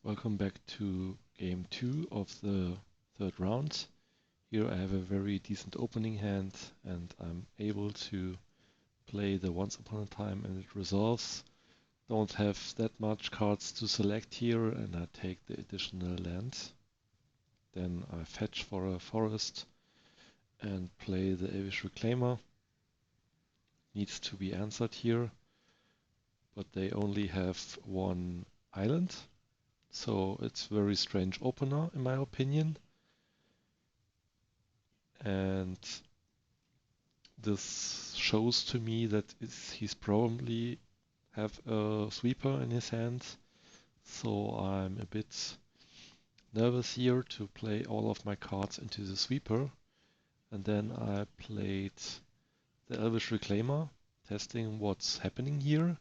Welcome back to game 2 of the third round. Here I have a very decent opening hand and I'm able to play the Once Upon a Time and it resolves. Don't have that much cards to select here and I take the additional land. Then I fetch for a forest and play the Elvish Reclaimer. Needs to be answered here, but they only have one island. So it's a very strange opener in my opinion. And this shows to me that he's probably have a sweeper in his hand. So I'm a bit nervous here to play all of my cards into the sweeper. And then I played the Elvish Reclaimer, testing what's happening here.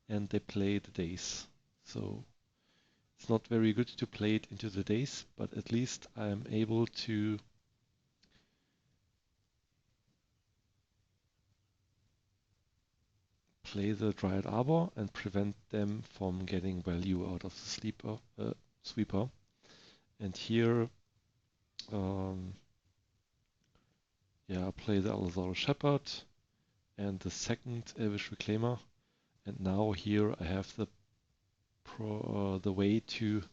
And they play the days. So it's not very good to play it into the days, but at least I'm able to play the Dryad Arbor and prevent them from getting value out of the sweeper. And here, I play the Allosaurus Shepherd and the second Elvish Reclaimer. And now here I have the way to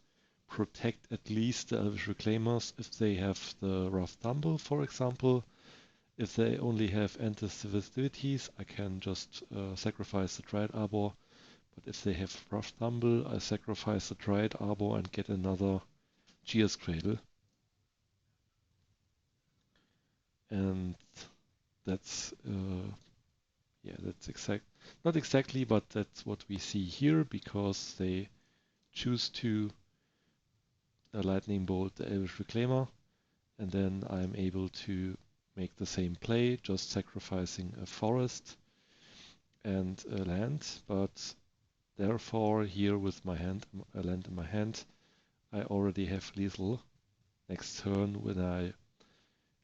protect at least the Elvish Reclaimers if they have the Rough Tumble, for example. If they only have anti-festivities, I can just sacrifice the Dryad Arbor. But if they have Rough Tumble, I sacrifice the Dryad Arbor and get another Gear's Cradle. And that's not exactly, but that's what we see here because they choose to Lightning Bolt the Elvish Reclaimer, and then I'm able to make the same play, just sacrificing a forest and a land, but therefore here with my hand, a land in my hand, I already have lethal next turn when I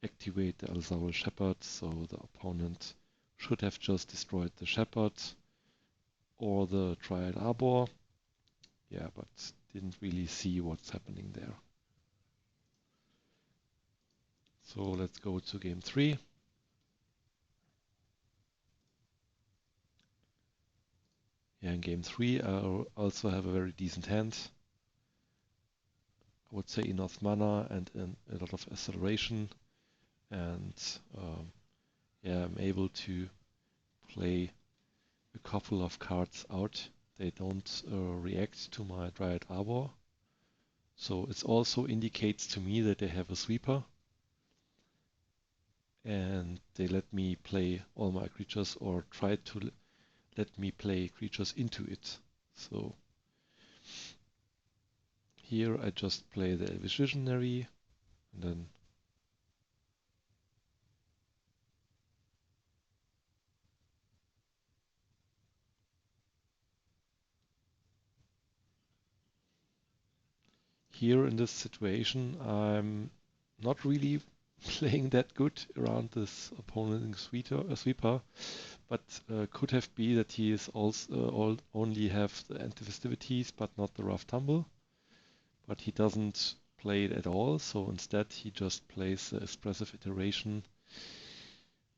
activate the Allosaurus Shepherd, so the opponent should have just destroyed the Shepherd or the Dryad Arbor. Yeah, but didn't really see what's happening there. So let's go to game 3. Yeah, in game 3 I also have a very decent hand. I would say enough mana and a lot of acceleration. And I'm able to play a couple of cards out. They don't react to my Dryad Arbor. So it also indicates to me that they have a sweeper. And they let me play all my creatures or try to let me play creatures into it. So here I just play the Elvish Visionary and then here in this situation I'm not really playing that good around this opponent sweeper, but could have been that he is also only have the anti-festivities but not the Rough Tumble. But he doesn't play it at all, so instead he just plays the expressive iteration.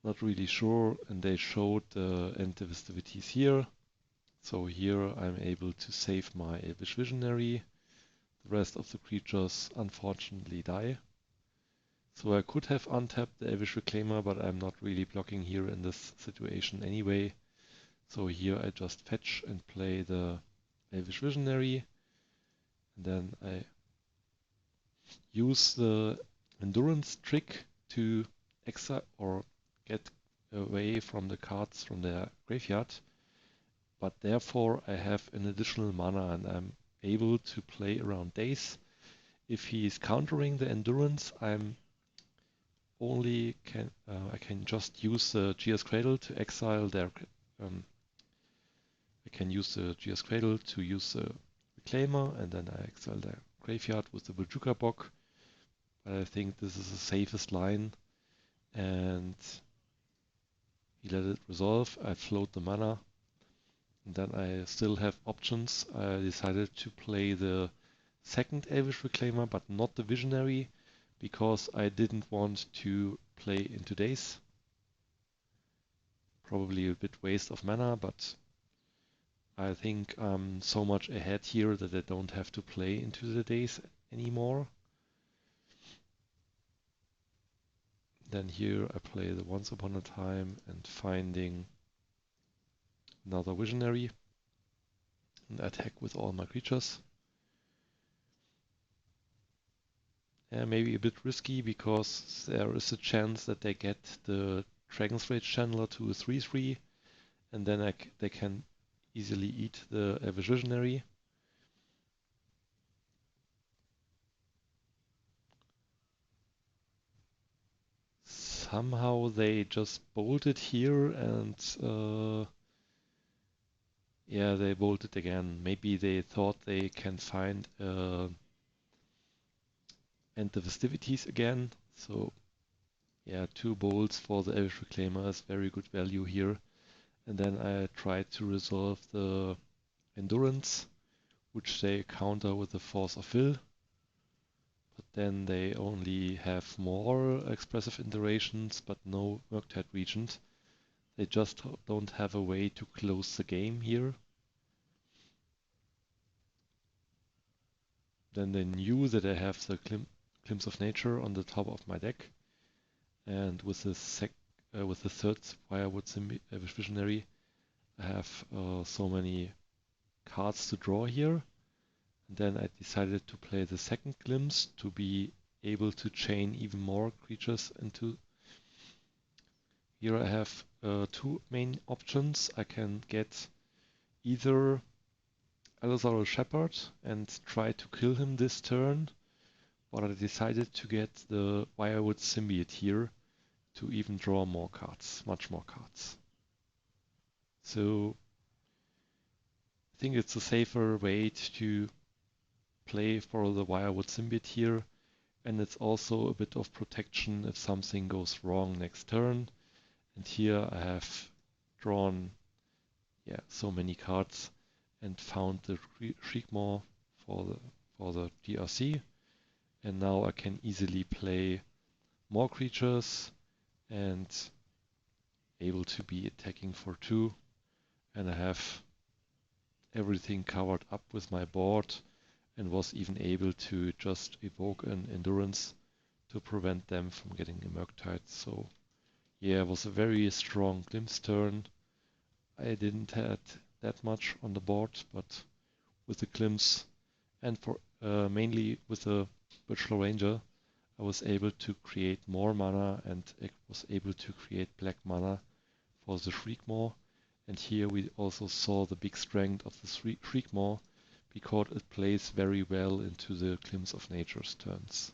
Not really sure, and they showed the anti-festivities here. So here I'm able to save my Elvish Visionary. The rest of the creatures unfortunately die. So I could have untapped the Elvish Reclaimer, but I'm not really blocking here in this situation anyway. So here I just fetch and play the Elvish Visionary. And then I use the Endurance trick to exile or get away from the cards from their graveyard. But therefore I have an additional mana and I'm able to play around days. If he is countering the Endurance, I can just use the Gear's Cradle to exile their. I can use the Gear's Cradle to use the Reclaimer, and then I exile their graveyard with the Bojuka Bock. But I think this is the safest line, and he let it resolve. I float the mana, and then I still have options. I decided to play the second Elvish Reclaimer, but not the Visionary, because I didn't want to play in today's. Probably a bit waste of mana, but I think I'm so much ahead here that I don't have to play into the days anymore. Then here I play the Once Upon a Time and finding another Visionary and attack with all my creatures. Maybe a bit risky because there is a chance that they get the Dragon's Rage Channeler to a 3/3 and then they can easily eat the Elvish Visionary. Somehow they just bolted here and yeah, they bolted again. Maybe they thought they can find end the festivities again. So yeah, 2 bolts for the Elvish Reclaimer is very good value here. And then I tried to resolve the Endurance, which they counter with the Force of Will. But then they only have more expressive iterations, but no Murktide Regent. They just don't have a way to close the game here. Then they knew that I have the Glimpse of Nature on the top of my deck. And with the third Firewood Visionary, I have so many cards to draw here. And then I decided to play the second Glimpse to be able to chain even more creatures into. Here I have 2 main options. I can get either Allosaurus Shepherd and try to kill him this turn, but I decided to get the Wirewood Symbiote here to even draw more cards, much more cards. So I think it's a safer way to play for the Wirewood Symbiote here, and it's also a bit of protection if something goes wrong next turn. And here I have drawn so many cards and found the Shriekmaw for the DRC, and now I can easily play more creatures and able to be attacking for 2, and I have everything covered up with my board and was even able to just evoke an Endurance to prevent them from getting a Murktide. So yeah, it was a very strong Glimpse turn. I didn't have that much on the board, but with the Glimpse and for mainly with the Virtual Ranger, I was able to create more mana and I was able to create black mana for the Shriekmaw. And here we also saw the big strength of the Shriekmaw because it plays very well into the Glimpse of Nature's turns.